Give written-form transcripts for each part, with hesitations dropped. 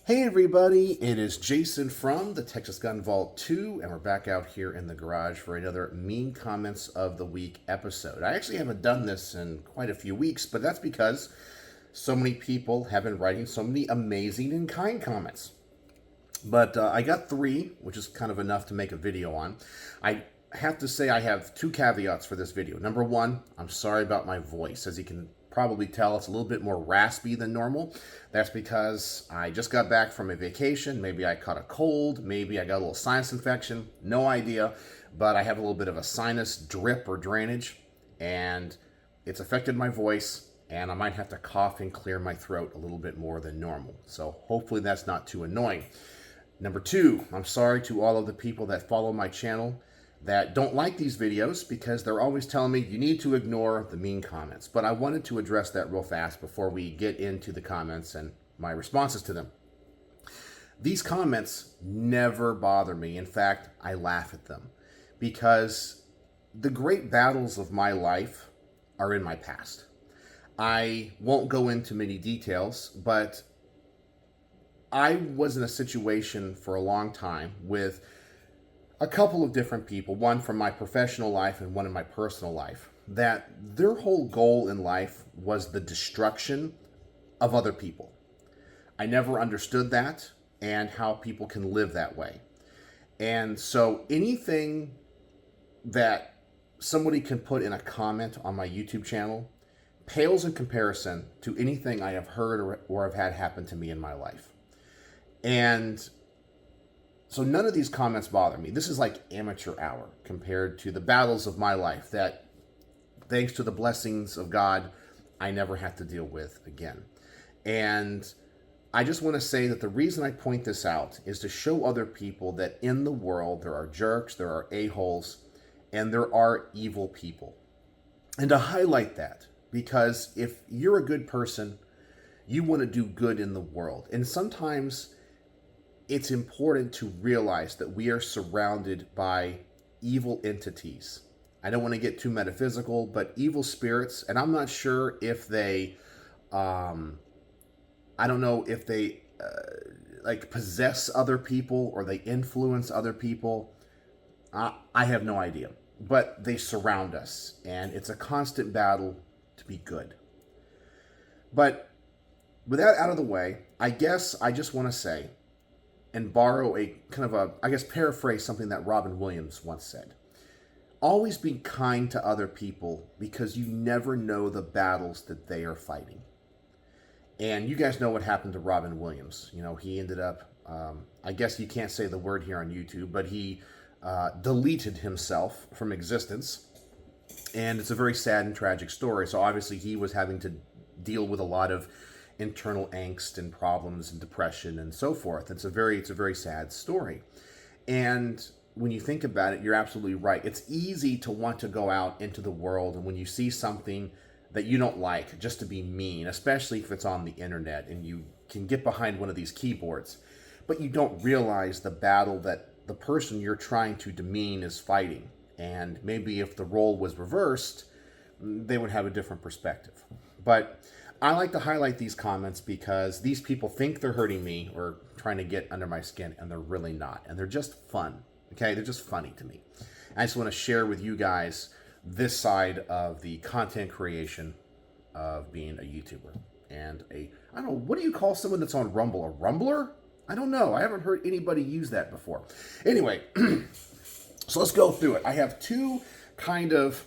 Hey everybody, it is Jason from the Texas Gun Vault 2, and we're back out here in the garage for another Mean Comments of the Week episode. I actually haven't done this in quite a few weeks, but that's because so many people have been writing so many amazing and kind comments. But I got three, which is kind of enough to make a video on. I have to say I have two caveats for this video. Number one, I'm sorry about my voice. As you can probably tell, it's a little bit more raspy than normal. That's because I just got back from a vacation. Maybe I caught a cold. Maybe I got a little sinus infection. No idea. But I have a little bit of a sinus drip or drainage, and it's affected my voice, and I might have to cough and clear my throat a little bit more than normal. So hopefully that's not too annoying. Number two, I'm sorry to all of the people that follow my channel that don't like these videos because they're always telling me you need to ignore the mean comments. But I wanted to address that real fast before we get into the comments and my responses to them. These comments never bother me. In fact, I laugh at them because the great battles of my life are in my past. I won't go into many details, but I was in a situation for a long time with a couple of different people, one from my professional life and one in my personal life, that their whole goal in life was the destruction of other people. I never understood that and how people can live that way. And so anything that somebody can put in a comment on my YouTube channel pales in comparison to anything I have heard or have had happen to me in my life. And so none of these comments bother me. This is like amateur hour compared to the battles of my life that, thanks to the blessings of God, I never have to deal with again. And I just want to say that the reason I point this out is to show other people that in the world there are jerks, there are a-holes, and there are evil people. And to highlight that, because if you're a good person, you want to do good in the world. And sometimes it's important to realize that we are surrounded by evil entities. I don't want to get too metaphysical, but evil spirits, and I'm not sure if they, I don't know if they like possess other people or they influence other people. I have no idea, but they surround us, and it's a constant battle to be good. But with that out of the way, I guess I just want to say, and borrow a kind of a, I guess, paraphrase something that Robin Williams once said. Always be kind to other people because you never know the battles that they are fighting. And you guys know what happened to Robin Williams. You know, he ended up, I guess you can't say the word here on YouTube, but he deleted himself from existence. And it's a very sad and tragic story. So obviously he was having to deal with a lot of internal angst and problems and depression and so forth. It's a very sad story. And when you think about it, you're absolutely right. It's easy to want to go out into the world, and when you see something that you don't like, just to be mean, especially if it's on the internet and you can get behind one of these keyboards, but you don't realize the battle that the person you're trying to demean is fighting. And maybe if the role was reversed, they would have a different perspective. But I like to highlight these comments because these people think they're hurting me or trying to get under my skin, and they're really not. And they're just fun, okay? They're just funny to me. I just want to share with you guys this side of the content creation of being a YouTuber. And I don't know, what do you call someone that's on Rumble? A Rumbler? I don't know. I haven't heard anybody use that before. Anyway, so let's go through it. I have two kind of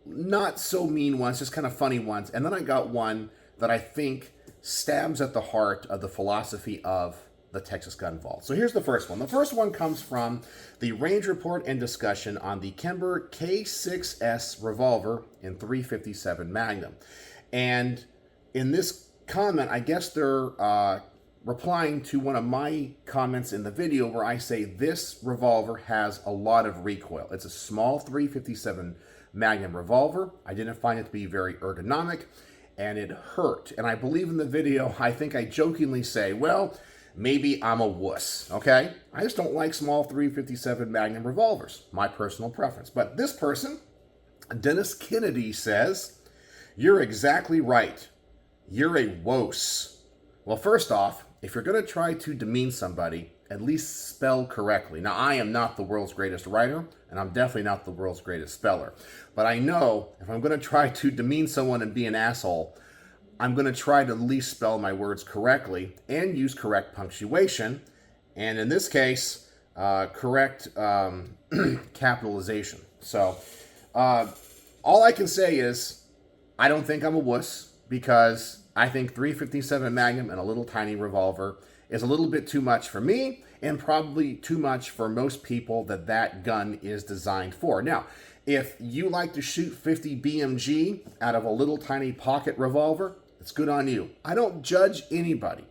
not so mean ones, just kind of funny ones. And then I got one that I think stabs at the heart of the philosophy of the Texas Gun Vault. So here's the first one. The first one comes from the range report and discussion on the Kimber K6S revolver in 357 Magnum. And in this comment, I guess they're replying to one of my comments in the video where I say this revolver has a lot of recoil. It's a small 357 Magnum revolver. I didn't find it to be very ergonomic, and it hurt. And I believe in the video, I think I jokingly say, well, maybe I'm a wuss, okay? I just don't like small 357 Magnum revolvers, my personal preference. But this person, Dennis Kennedy, says, you're exactly right. You're a wuss. Well, first off, if you're going to try to demean somebody, at least spell correctly. Now, I am not the world's greatest writer, and I'm definitely not the world's greatest speller. But I know if I'm going to try to demean someone and be an asshole, I'm going to try to at least spell my words correctly and use correct punctuation. And in this case, correct capitalization. So all I can say is I don't think I'm a wuss, because I think .357 Magnum and a little tiny revolver is a little bit too much for me, and probably too much for most people that gun is designed for. Now, if you like to shoot 50 BMG out of a little tiny pocket revolver, it's good on you. I don't judge anybody.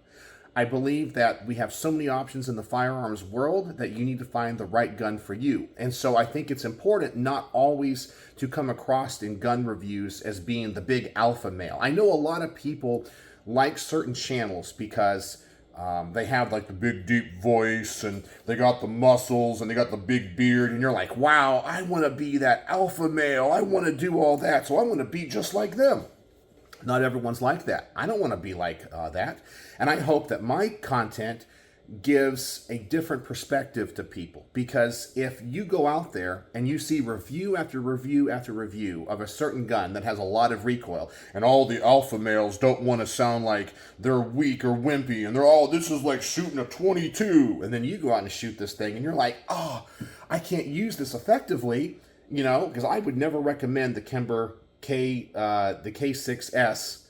I believe that we have so many options in the firearms world that you need to find the right gun for you. And so I think it's important not always to come across in gun reviews as being the big alpha male. I know a lot of people like certain channels because they have like the big deep voice, and they got the muscles, and they got the big beard, and you're like, wow, I want to be that alpha male. I want to do all that, so I want to be just like them. Not everyone's like that. I don't want to be like that. And I hope that my content gives a different perspective to people. Because if you go out there and you see review after review after review of a certain gun that has a lot of recoil, and all the alpha males don't want to sound like they're weak or wimpy, and they're all, this is like shooting a 22. And then you go out and shoot this thing, and you're like, oh, I can't use this effectively, because I would never recommend the Kimber the K6S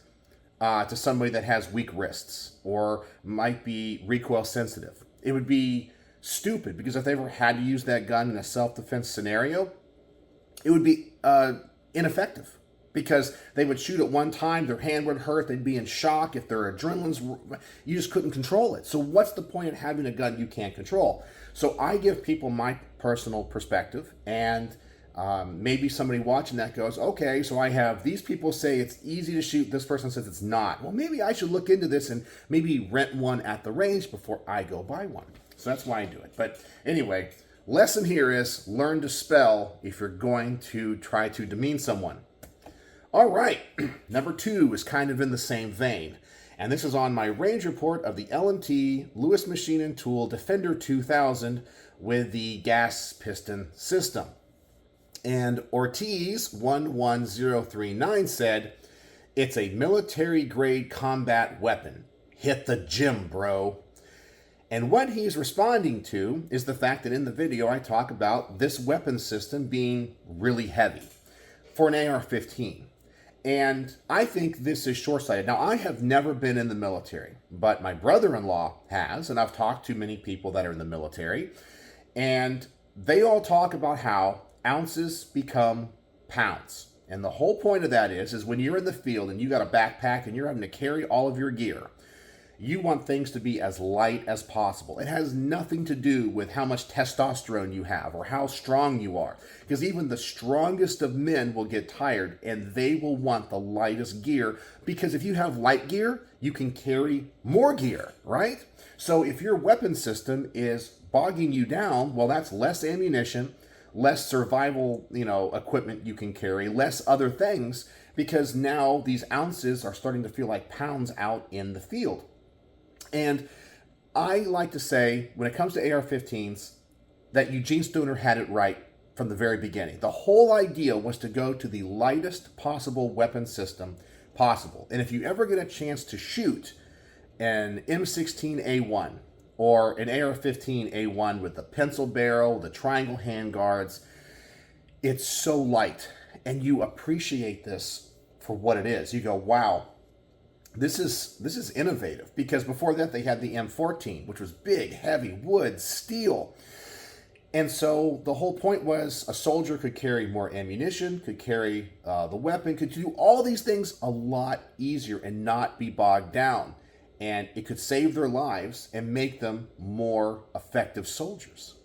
to somebody that has weak wrists or might be recoil sensitive. It would be stupid, because if they ever had to use that gun in a self-defense scenario, it would be ineffective, because they would shoot at one time, their hand would hurt, they'd be in shock, if their adrenaline's, you just couldn't control it. So what's the point of having a gun you can't control? So I give people my personal perspective, and maybe somebody watching that goes, okay, so I have these people say it's easy to shoot, this person says it's not. Well, maybe I should look into this and maybe rent one at the range before I go buy one. So that's why I do it. But anyway, lesson here is learn to spell if you're going to try to demean someone. All right, number 2 is kind of in the same vein. And this is on my range report of the L&T Lewis Machine & Tool Defender 2000 with the gas piston system. And Ortiz 11039 said, it's a military-grade combat weapon. Hit the gym, bro. And what he's responding to is the fact that in the video I talk about this weapon system being really heavy for an AR-15. And I think this is short-sighted. Now, I have never been in the military, but my brother-in-law has, and I've talked to many people that are in the military, and they all talk about how ounces become pounds. And the whole point of that is when you're in the field and you got a backpack and you're having to carry all of your gear, you want things to be as light as possible. It has nothing to do with how much testosterone you have or how strong you are, because even the strongest of men will get tired and they will want the lightest gear, because if you have light gear, you can carry more gear, right? So if your weapon system is bogging you down, well, that's less ammunition, less survival, equipment you can carry, less other things, because now these ounces are starting to feel like pounds out in the field. And I like to say, when it comes to AR-15s, that Eugene Stoner had it right from the very beginning. The whole idea was to go to the lightest possible weapon system possible. And if you ever get a chance to shoot an M16A1, or an AR-15A1 with the pencil barrel, the triangle handguards, it's so light, and you appreciate this for what it is. You go, wow, this is innovative, because before that they had the M14, which was big, heavy, wood, steel. And so the whole point was a soldier could carry more ammunition, could carry the weapon, could do all these things a lot easier and not be bogged down. And it could save their lives and make them more effective soldiers.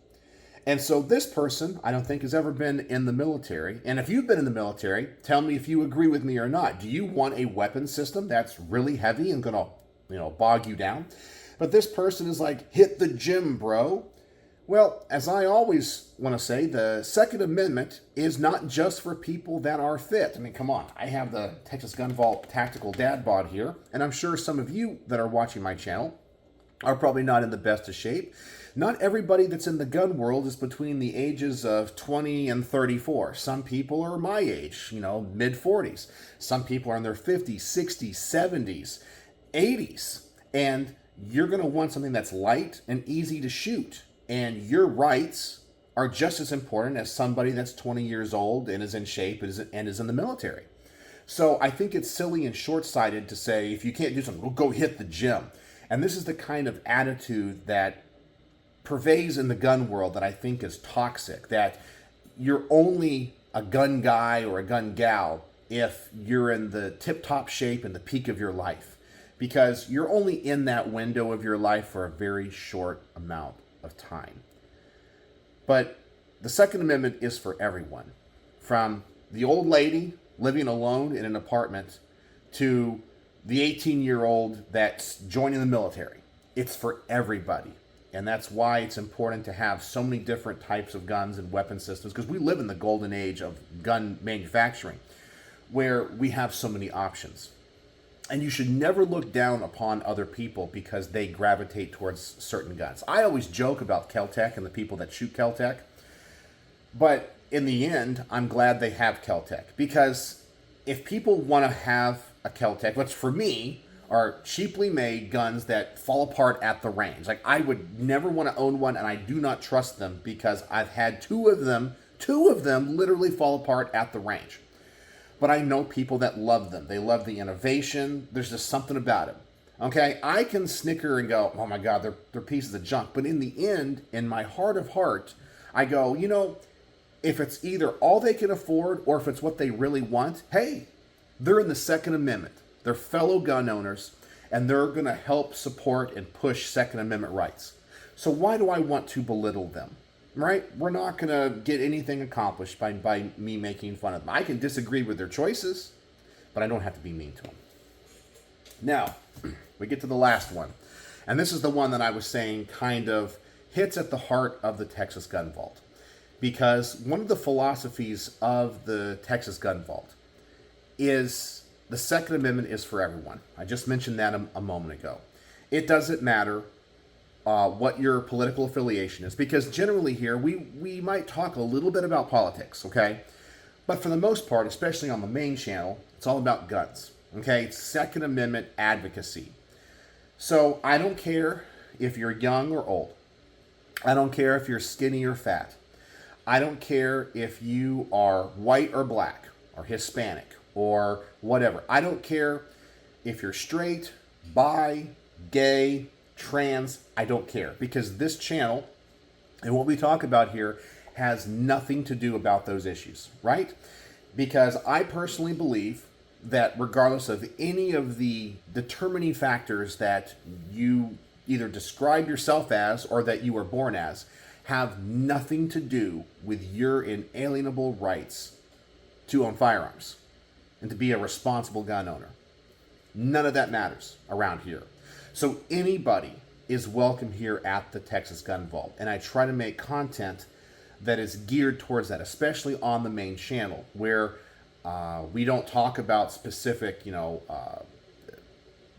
And so this person, I don't think, has ever been in the military. And if you've been in the military, tell me if you agree with me or not. Do you want a weapon system that's really heavy and gonna, bog you down? But this person is like, hit the gym, bro. Well, as I always want to say, the Second Amendment is not just for people that are fit. I mean, come on. I have the Texas Gun Vault Tactical Dad Bod here, and I'm sure some of you that are watching my channel are probably not in the best of shape. Not everybody that's in the gun world is between the ages of 20 and 34. Some people are my age, mid 40s. Some people are in their 50s, 60s, 70s, 80s. And you're going to want something that's light and easy to shoot. And your rights are just as important as somebody that's 20 years old and is in shape and is in the military. So I think it's silly and short-sighted to say, if you can't do something, well, go hit the gym. And this is the kind of attitude that pervades in the gun world that I think is toxic, that you're only a gun guy or a gun gal if you're in the tip-top shape and the peak of your life, because you're only in that window of your life for a very short amount of time. But the Second Amendment is for everyone, from the old lady living alone in an apartment to the 18-year-old that's joining the military. It's for everybody. And that's why it's important to have so many different types of guns and weapon systems, because we live in the golden age of gun manufacturing, where we have so many options. And you should never look down upon other people because they gravitate towards certain guns. I always joke about Kel-Tec and the people that shoot Kel-Tec, but in the end, I'm glad they have Kel-Tec, because if people want to have a Kel-Tec, which for me are cheaply made guns that fall apart at the range. Like, I would never want to own one, and I do not trust them because I've had two of them literally fall apart at the range. But I know people that love them. They love the innovation. There's just something about it. Okay, I can snicker and go, oh my God, they're pieces of junk. But in the end, in my heart of heart, I go, if it's either all they can afford or if it's what they really want, hey, they're in the Second Amendment. They're fellow gun owners, and they're going to help support and push Second Amendment rights. So why do I want to belittle them? Right? We're not going to get anything accomplished by me making fun of them. I can disagree with their choices, but I don't have to be mean to them. Now, we get to the last one. And this is the one that I was saying kind of hits at the heart of the Texas Gun Vault. Because one of the philosophies of the Texas Gun Vault is the Second Amendment is for everyone. I just mentioned that a moment ago. It doesn't matter what your political affiliation is, because generally here we might talk a little bit about politics, okay? But for the most part, especially on the main channel, it's all about guns, okay? It's Second Amendment advocacy. So I don't care if you're young or old. I don't care if you're skinny or fat. I don't care if you are white or black or Hispanic or whatever. I don't care if you're straight, bi, gay, trans. I don't care, because this channel and what we talk about here has nothing to do about those issues, right? Because I personally believe that regardless of any of the determining factors that you either describe yourself as or that you were born as, have nothing to do with your inalienable rights to own firearms and to be a responsible gun owner. None of that matters around here. So anybody is welcome here at the Texas Gun Vault. And I try to make content that is geared towards that, especially on the main channel, where we don't talk about specific,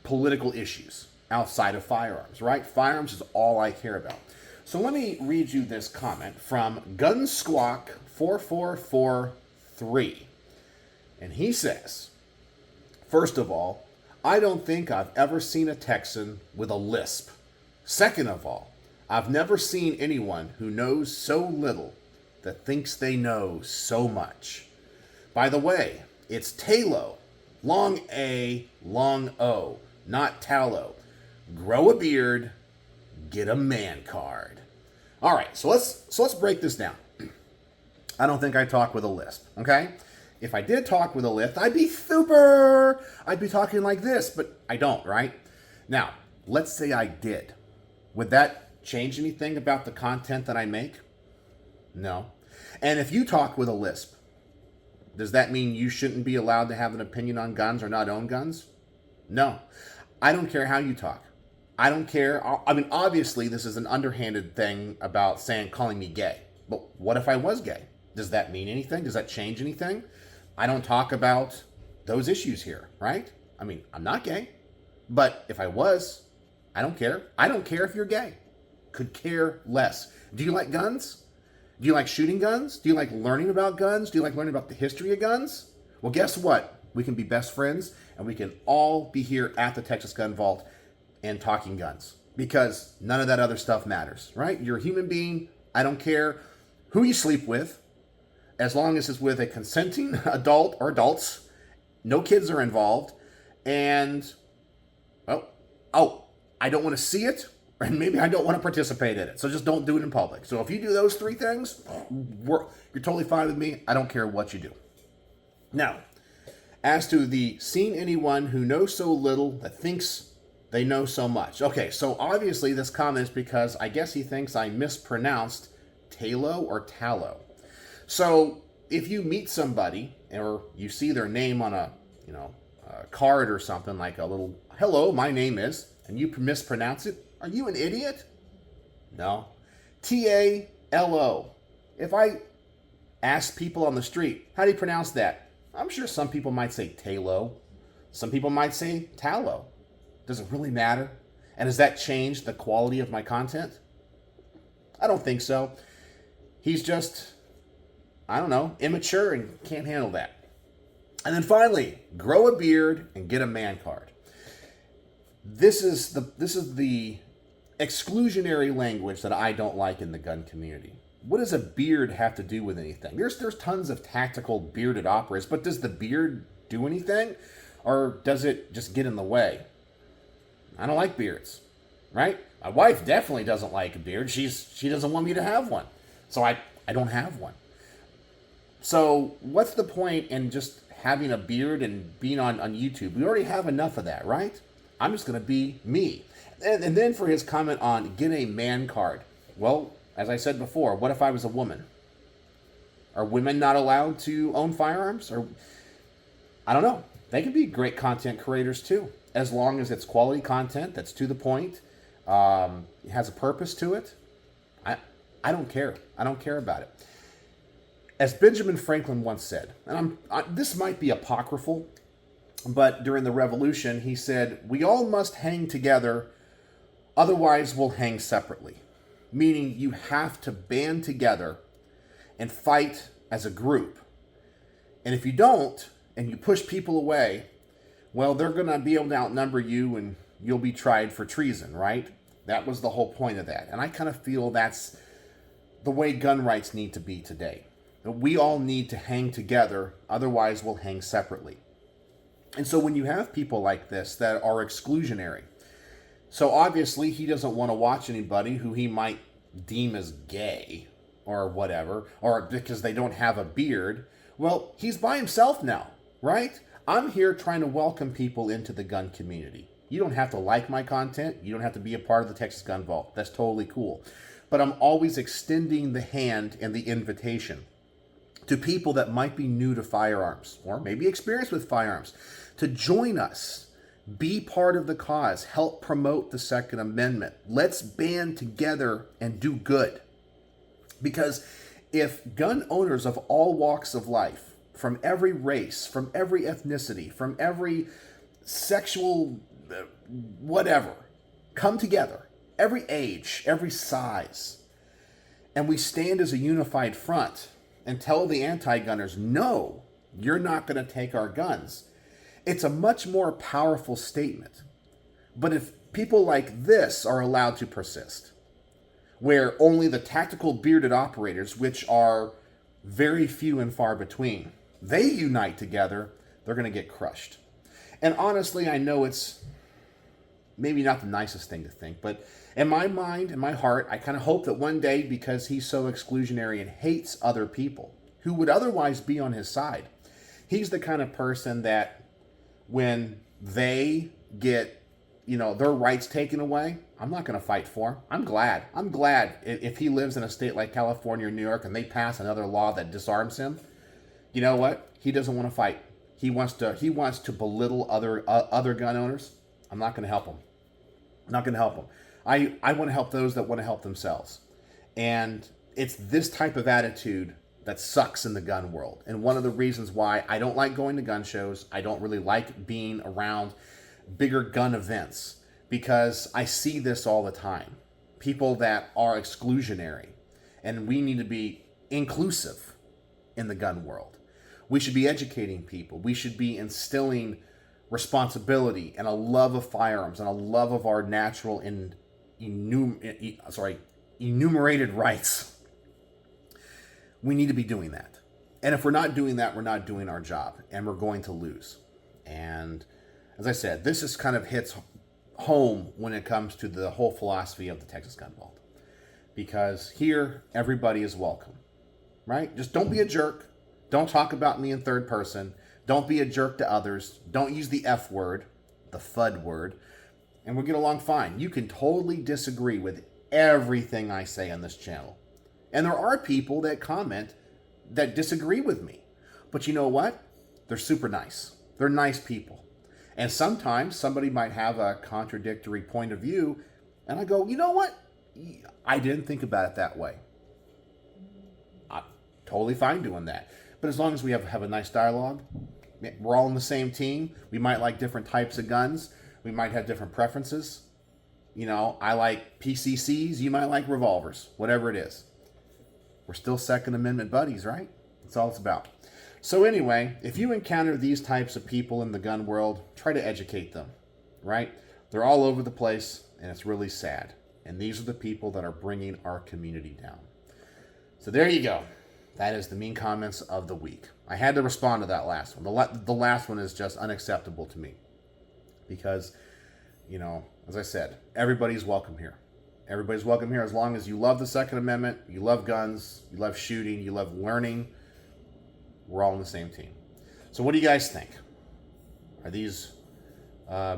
political issues outside of firearms, right? Firearms is all I care about. So let me read you this comment from Gunsquawk4443. And he says, first of all, I don't think I've ever seen a Texan with a lisp. Second of all, I've never seen anyone who knows so little that thinks they know so much. By the way, it's Talo, long A, long O, not tallow. Grow a beard, get a man card. All right, so let's break this down. I don't think I talk with a lisp, okay? If I did talk with a lisp, I'd be super. I'd be talking like this, but I don't, right? Now, let's say I did. Would that change anything about the content that I make? No. And if you talk with a lisp, does that mean you shouldn't be allowed to have an opinion on guns or not own guns? No. I don't care how you talk. I don't care. I mean, obviously, this is an underhanded thing about calling me gay. But what if I was gay? Does that mean anything? Does that change anything? I don't talk about those issues here, right? I mean, I'm not gay. But if I was, I don't care. I don't care if you're gay. Could care less. Do you like guns? Do you like shooting guns? Do you like learning about guns? Do you like learning about the history of guns? Well, guess what? We can be best friends, and we can all be here at the Texas Gun Vault and talking guns, because none of that other stuff matters, right? You're a human being. I don't care who you sleep with, as long as it's with a consenting adult or adults. No kids are involved. And, I don't want to see it, and maybe I don't want to participate in it. So just don't do it in public. So if you do those three things, you're totally fine with me. I don't care what you do. Now, as to the seen anyone who knows so little that thinks they know so much. Okay, so obviously this comment is because I guess he thinks I mispronounced Talo or Tallow. So if you meet somebody or you see their name on a card or something, like a little "hello, my name is," and you mispronounce it, are you an idiot? No. T-A-L-O. If I ask people on the street, how do you pronounce that? I'm sure some people might say Talo. Some people might say Tallow. Does it really matter? And has that changed the quality of my content? I don't think so. He's just, immature and can't handle that. And then finally, grow a beard and get a man card. This is the exclusionary language that I don't like in the gun community. What does a beard have to do with anything? There's tons of tactical bearded operas, but does the beard do anything? Or does it just get in the way? I don't like beards, right? My wife definitely doesn't like a beard. She doesn't want me to have one. So I don't have one. So what's the point in just having a beard and being on YouTube? We already have enough of that, right? I'm just going to be me. And then for his comment on get a man card. Well, as I said before, what if I was a woman? Are women not allowed to own firearms? Or I don't know. They can be great content creators too, as long as it's quality content that's to the point, it has a purpose to it. I don't care. I don't care about it. As Benjamin Franklin once said, and this might be apocryphal, but during the Revolution, he said, "We all must hang together, otherwise we'll hang separately." Meaning you have to band together and fight as a group. And if you don't, and you push people away, well, they're going to be able to outnumber you and you'll be tried for treason, right? That was the whole point of that. And I kind of feel that's the way gun rights need to be today. We all need to hang together, otherwise we'll hang separately. And so when you have people like this that are exclusionary, so obviously he doesn't want to watch anybody who he might deem as gay or whatever, or because they don't have a beard. Well, he's by himself now, right? I'm here trying to welcome people into the gun community. You don't have to like my content. You don't have to be a part of the Texas Gun Vault. That's totally cool. But I'm always extending the hand and the invitation to people that might be new to firearms or maybe experienced with firearms to join us, be part of the cause, help promote the Second Amendment. Let's band together and do good. Because if gun owners of all walks of life, from every race, from every ethnicity, from every sexual whatever, come together, every age, every size, and we stand as a unified front and tell the anti-gunners, no, you're not going to take our guns, it's a much more powerful statement. But if people like this are allowed to persist, where only the tactical bearded operators, which are very few and far between, they unite together, they're going to get crushed. And honestly, I know it's maybe not the nicest thing to think, but in my mind, in my heart, I kind of hope that one day, because he's so exclusionary and hates other people who would otherwise be on his side, he's the kind of person that when they get, their rights taken away, I'm not going to fight for him. I'm glad if he lives in a state like California or New York and they pass another law that disarms him. You know what? He doesn't want to fight. He wants to belittle other gun owners. I'm not going to help him. I'm not going to help him. I want to help those that want to help themselves. And it's this type of attitude that sucks in the gun world. And one of the reasons why I don't like going to gun shows, I don't really like being around bigger gun events, because I see this all the time. People that are exclusionary, and we need to be inclusive in the gun world. We should be educating people. We should be instilling responsibility and a love of firearms and a love of our natural and enumerated rights. We need to be doing that. And if we're not doing that, we're not doing our job, and we're going to lose. And as I said, this just kind of hits home when it comes to the whole philosophy of the Texas Gun Vault. Because here, everybody is welcome, right? Just don't be a jerk. Don't talk about me in third person. Don't be a jerk to others. Don't use the F word, the FUD word, and we'll get along fine. You can totally disagree with everything I say on this channel. And there are people that comment that disagree with me. But you know what? They're super nice. They're nice people. And sometimes somebody might have a contradictory point of view, and I go, you know what? I didn't think about it that way. I'm totally fine doing that. But as long as we have a nice dialogue, we're all on the same team. We might like different types of guns. We might have different preferences. You know, I like PCCs. You might like revolvers. Whatever it is. We're still Second Amendment buddies, right? That's all it's about. So anyway, if you encounter these types of people in the gun world, try to educate them, right? They're all over the place, and it's really sad. And these are the people that are bringing our community down. So there you go. That is the mean comments of the week. I had to respond to that last one. The last one is just unacceptable to me. Because, you know, as I said, everybody's welcome here. Everybody's welcome here as long as you love the Second Amendment, you love guns, you love shooting, you love learning. We're all on the same team. So what do you guys think? Are these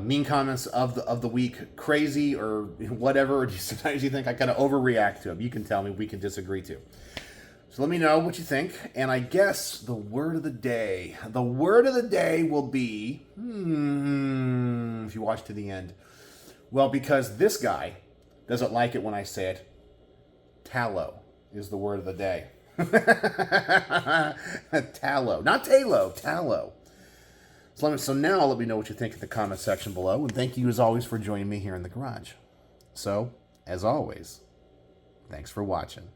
mean comments of the week crazy or whatever? Or do you sometimes you think I kind of overreact to them? You can tell me. We can disagree too. So let me know what you think. And I guess the word of the day. The word of the day will be, if you watch to the end. Well, because this guy doesn't like it when I say it, tallow is the word of the day. Tallow. Not talo, tallow. So now let me know what you think in the comment section below. And thank you as always for joining me here in the garage. So, as always, thanks for watching.